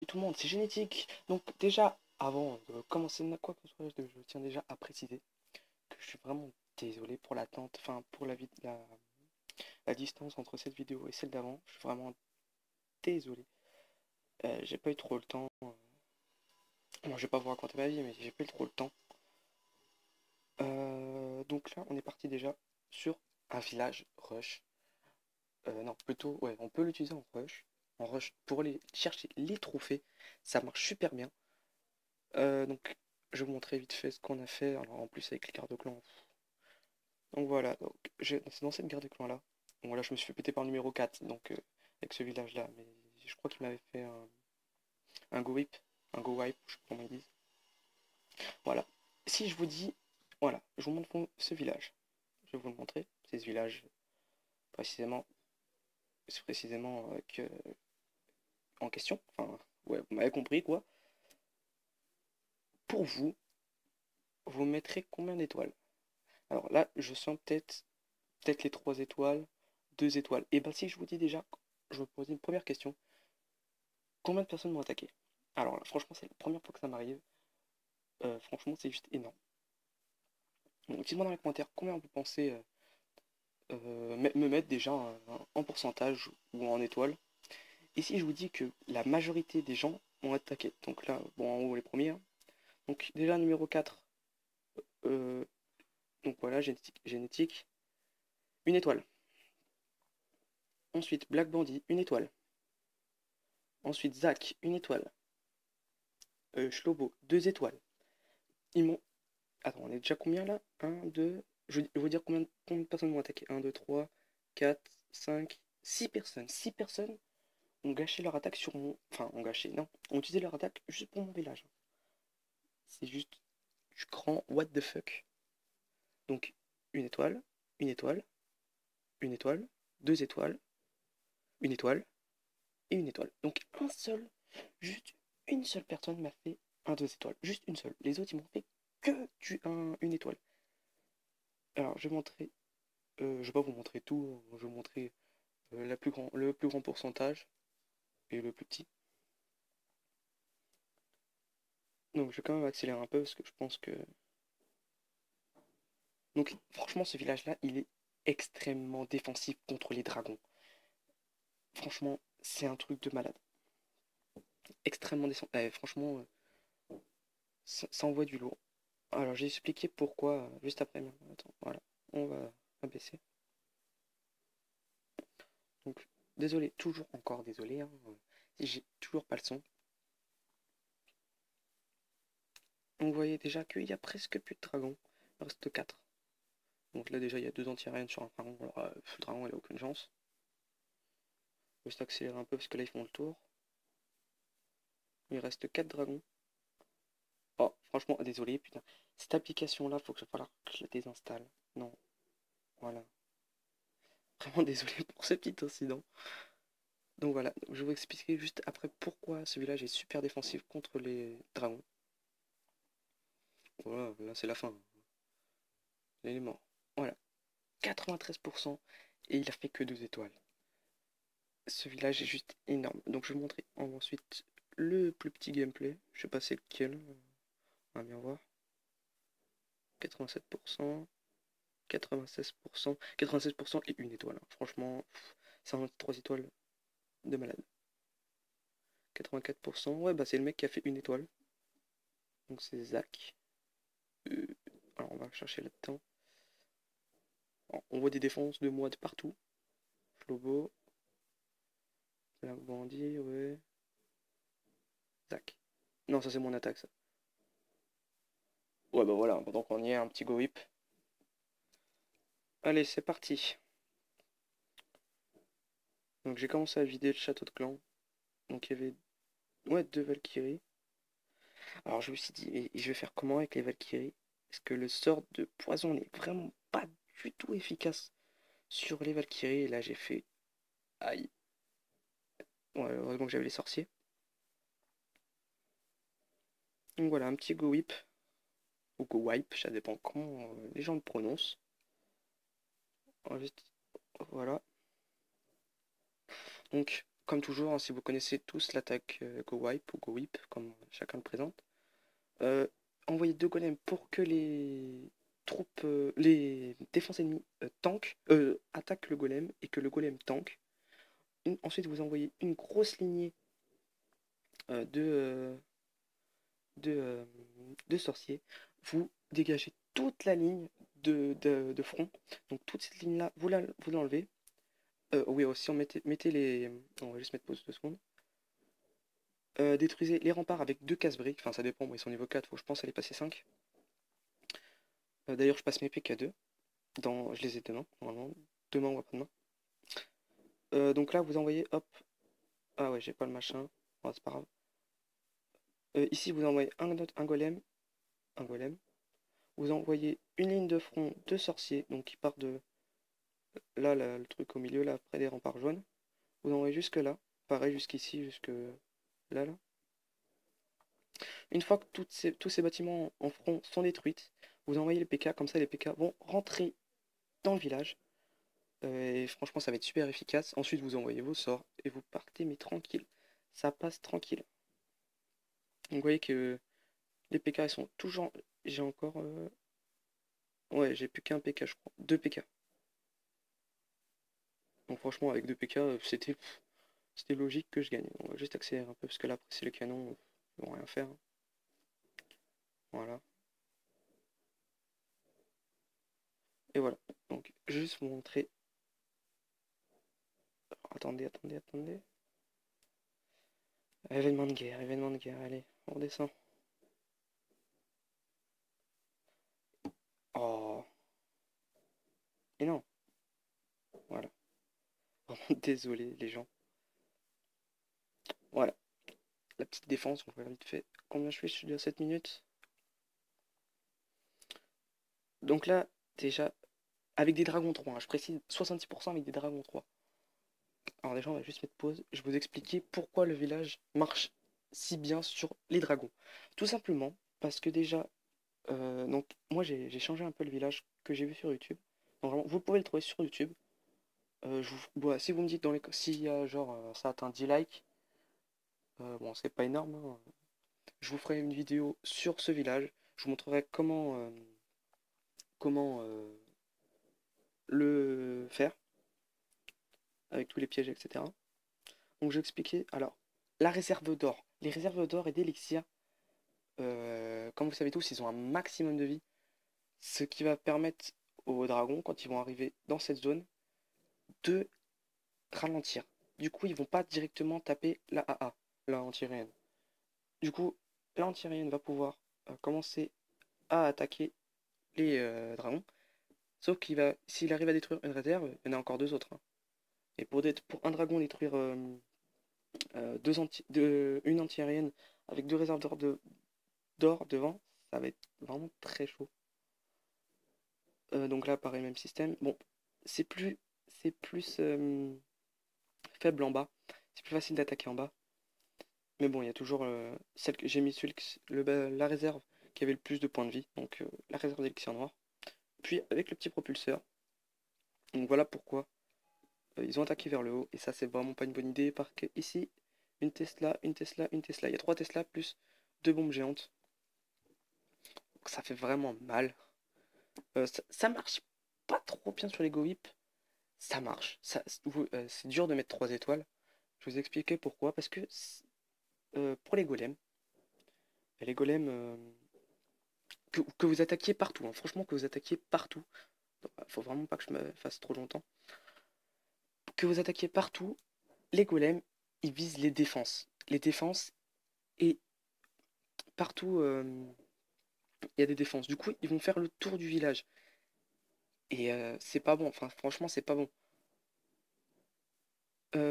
tout le monde, c'est génétique. Donc déjà, avant de commencer quoi que ce soit, je tiens déjà à préciser que je suis vraiment désolé pour l'attente, enfin pour la distance entre cette vidéo et celle d'avant. Je suis vraiment désolé. J'ai pas eu trop le temps. Bon, je vais pas vous raconter ma vie, mais j'ai pas eu trop le temps. Donc là, on est parti déjà sur un village rush. Non, plutôt, ouais, on peut l'utiliser en rush. En rush pour aller chercher les trophées. Ça marche super bien. Donc, je vais vous montrer vite fait ce qu'on a fait. Alors, en plus, avec les gardes de clan. Donc voilà, donc c'est dans cette garde de clan là. Bon, là, je me suis fait péter par le numéro 4, donc avec ce village là. Mais je crois qu'il m'avait fait un go whip, un go wipe, je sais pas comment ils disent. Voilà. Si je vous dis, voilà, je vous montre ce village. Je vais vous le montrer. C'est ce village précisément. C'est précisément en question. Enfin, ouais, vous m'avez compris quoi. Pour vous, vous mettrez combien d'étoiles? Alors là, je sens peut-être les 3 étoiles, 2 étoiles. Et ben si je vous dis déjà, je me posais une première question. Combien de personnes m'ont attaqué? Alors là, franchement, c'est la première fois que ça m'arrive. Franchement, c'est juste énorme. Donc dites-moi dans les commentaires combien vous pensez me mettre déjà en pourcentage ou en étoiles. Et si je vous dis que la majorité des gens ont attaqué. Donc là, bon, en haut les premiers, hein. Donc déjà numéro 4. euh, donc voilà, génétique, une étoile. Ensuite, Black Bandit, une étoile. Ensuite, Zach, une étoile. Shlobo, 2 étoiles. Ils m'ont... Attends, on est déjà combien là? Un, 2... Je vais vous dire combien de personnes m'ont attaqué. Un, 2, 3, 4, 5, 6 personnes. 6 personnes ont gâché leur attaque sur mon... Enfin, ont gâché, non. Ont utilisé leur attaque juste pour mon village. C'est juste du grand what the fuck. Donc, une étoile, une étoile, une étoile, 2 étoiles, une étoile et une étoile. Donc, juste une seule personne m'a fait un 2 étoiles. Juste une seule. Les autres, ils m'ont fait que une étoile. Alors, je vais montrer... je vais pas vous montrer tout. Je vais vous montrer le plus grand pourcentage et le plus petit. Donc, je vais quand même accélérer un peu parce que je pense que... Donc, franchement, ce village-là, il est extrêmement défensif contre les dragons. Franchement, c'est un truc de malade. Extrêmement défensif. Franchement, ça envoie du lourd. Alors, j'ai expliqué pourquoi juste après. Mais attends, voilà. On va abaisser. Donc, désolé, toujours encore désolé, hein, si j'ai toujours pas le son. On voyait déjà qu'il y a presque plus de dragons. Il reste 4. Donc là, déjà, il y a 2 anti-aériennes sur un dragon. Alors, le dragon, il a aucune chance. Juste accélérer un peu parce que là, ils font le tour. Il reste 4 dragons. Oh, franchement, désolé, putain. Cette application-là, faut que je la désinstalle. Non, voilà. Vraiment désolé pour ce petit incident. Donc voilà, je vais vous expliquer juste après pourquoi ce village est super défensif contre les dragons. Voilà, là c'est la fin. L'élément. Voilà, 93% et il a fait que 2 étoiles. Ce village est juste énorme. Donc je vais vous montrer ensuite le plus petit gameplay. Je sais pas c'est lequel. On va bien voir. 87%, 96%, 96% et une étoile. Franchement, ça en 3 étoiles de malade. 84%, ouais bah c'est le mec qui a fait une étoile. Donc c'est Zach. Euh, alors on va chercher là-dedans. On voit des défenses de moi de partout. Flobo. Là, bandit, ouais. Zach. Non, ça c'est mon attaque ça. Ouais bah voilà, pendant qu'on y est, un petit go whip. Allez, c'est parti. Donc j'ai commencé à vider le château de clan. Donc il y avait ouais, 2 Valkyries. Alors je me suis dit, et je vais faire comment avec les Valkyries? Est-ce que le sort de poison n'est vraiment pas du tout efficace sur les Valkyries? Et là j'ai fait... Aïe. Ouais, heureusement que j'avais les sorciers. Donc voilà, un petit go whip. Ou go wipe, ça dépend comment les gens le prononcent. Voilà. Donc, comme toujours, hein, si vous connaissez tous l'attaque Go Wipe ou Go Whip, comme chacun le présente, euh, envoyez 2 golems pour que les troupes, les défenses ennemies attaquent le golem et que le golem tank. Ensuite, vous envoyez une grosse lignée euh, de, euh, de, de sorciers. Vous dégagez toute la ligne de front. Donc toute cette ligne-là, vous l'enlevez. Oui, aussi, mettez les... On va juste mettre pause 2 secondes. Détruisez les remparts avec 2 casse-briques. Enfin, ça dépend, moi, ils sont niveau 4, faut, je pense aller passer 5. D'ailleurs, je passe mes PK2. Je les ai demain, normalement. Demain ou après-demain. Donc là, vous envoyez, hop. Ah ouais, j'ai pas le machin. Bon, c'est pas grave. Ici, vous envoyez un golem. Un golem. Vous envoyez une ligne de front de sorciers, donc qui part de là, le truc au milieu, là, près des remparts jaunes. Vous envoyez jusque là. Pareil, jusqu'ici, jusque là. Une fois que tous ces bâtiments en front sont détruits, vous envoyez les PK, comme ça les PK vont rentrer dans le village. Et franchement, ça va être super efficace. Ensuite, vous envoyez vos sorts et vous partez, mais tranquille. Ça passe tranquille. Donc, vous voyez que les PK, ils sont toujours. J'ai encore. Ouais, j'ai plus qu'un PK, je crois. 2 PK. Donc, franchement, avec 2 PK, c'était logique que je gagne. On va juste accélérer un peu parce que là, après, c'est le canon. Ils vont rien faire. Voilà. Et voilà. Donc, juste vous montrer. Alors, attendez. Événement de guerre, allez, on redescend. Oh, et non, voilà. Vraiment désolé, les gens. Voilà, la petite défense, on va vite fait. Combien je fais? Je suis à 7 minutes. Donc là, déjà, avec des dragons 3, hein, je précise 66% avec des dragons 3. Alors déjà, on va juste mettre pause. Je vais vous expliquer pourquoi le village marche si bien sur les dragons. Tout simplement parce que déjà, donc moi j'ai changé un peu le village que j'ai vu sur YouTube. Donc vraiment, vous pouvez le trouver sur YouTube. Si vous me dites s'il y a genre ça atteint 10 likes, bon c'est pas énorme, hein. Je vous ferai une vidéo sur ce village. Je vous montrerai comment le faire avec tous les pièges, etc. Donc je vais expliquer. Alors, la réserve d'or. Les réserves d'or et d'élixir, comme vous savez tous, ils ont un maximum de vie. Ce qui va permettre aux dragons, quand ils vont arriver dans cette zone, de ralentir. Du coup, ils vont pas directement taper la AA, la anti-aérienne. Du coup, la anti-aérienne va pouvoir commencer à attaquer les dragons. Sauf s'il arrive à détruire une réserve, il y en a encore 2 autres, hein. Et pour un dragon détruire une anti-aérienne avec 2 réserves d'or devant, ça va être vraiment très chaud. Donc là, pareil, même système. Bon, c'est plus faible en bas. C'est plus facile d'attaquer en bas. Mais bon, il y a toujours celle que j'ai mis la réserve qui avait le plus de points de vie. Donc la réserve d'élixir noir. Puis avec le petit propulseur. Donc voilà pourquoi ils ont attaqué vers le haut. Et ça, c'est vraiment pas une bonne idée. Parce que ici, une Tesla, une Tesla, une Tesla. Il y a 3 Tesla plus 2 bombes géantes. Donc ça fait vraiment mal. Ça marche pas trop bien sur les Go Whip. Ça marche. C'est dur de mettre 3 étoiles. Je vais vous expliquer pourquoi. Parce que pour les golems que vous attaquiez partout, hein, franchement que vous attaquiez partout. Faut vraiment pas que je me fasse trop longtemps. Que vous attaquiez partout, les golems, ils visent les défenses. Les défenses, et partout, il y a des défenses. Du coup, ils vont faire le tour du village. Et c'est pas bon. Enfin, franchement, c'est pas bon.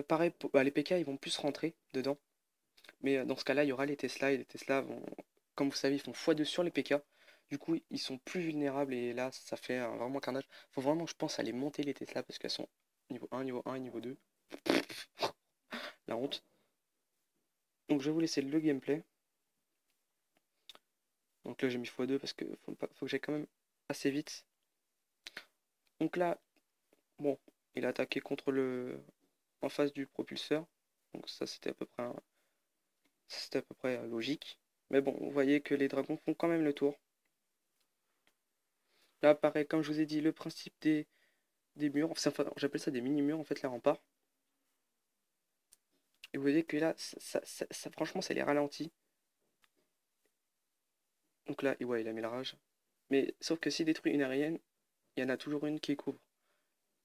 Pareil, les PK, ils vont plus rentrer dedans. Mais dans ce cas-là, il y aura les Tesla. Et les Tesla vont, comme vous savez, ils font x2 sur les PK. Du coup, ils sont plus vulnérables. Et là, ça fait vraiment carnage. Faut vraiment, je pense, aller monter les Tesla parce qu'elles sont niveau 1 et niveau 2. La honte. Donc, je vais vous laisser le gameplay. Donc là, j'ai mis x2 parce que faut que j'aille quand même assez vite. Donc là, bon, il a attaqué en face du propulseur. Donc ça c'était à peu près, logique. Mais bon, vous voyez que les dragons font quand même le tour. Là, pareil, comme je vous ai dit, le principe des murs, enfin, j'appelle ça des mini-murs, en fait, les remparts. Et vous voyez que là, franchement, ça les ralentit. Donc là, ouais, il a mis la rage. Mais sauf que s'il détruit une aérienne, il y en a toujours une qui couvre.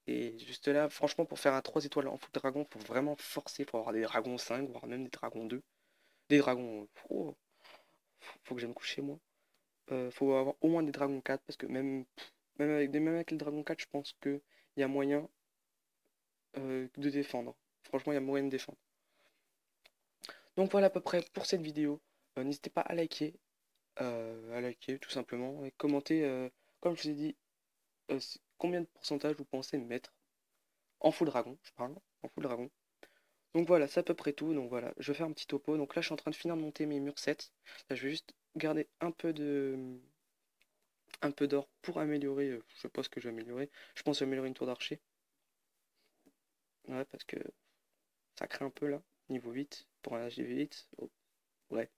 Et juste là, franchement, pour faire un 3 étoiles en foot dragon, faut vraiment forcer. Faut avoir des dragons 5, voire même des dragons 2. Des dragons. Oh, faut que j'aille me coucher, moi. Faut avoir au moins des dragons 4, parce que même avec les dragons 4, je pense qu'il y a moyen de défendre. Franchement, il y a moyen de défendre. Donc voilà à peu près pour cette vidéo. N'hésitez pas à liker tout simplement, et commenter, comme je vous ai dit, combien de pourcentage vous pensez mettre en full dragon, je parle, en full dragon. Donc voilà, c'est à peu près tout. Donc voilà, je vais faire un petit topo. Donc là, je suis en train de finir de monter mes murs 7. Là, je vais juste garder un peu d'or pour améliorer. Je sais pas ce que je vais améliorer. Je pense que je vais améliorer une tour d'archer. Ouais, parce que ça craint un peu là. Niveau 8 pour un HDV8. Oh, ouais,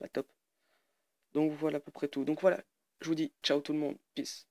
bah top. Donc voilà à peu près tout. Donc voilà, je vous dis ciao tout le monde. Peace.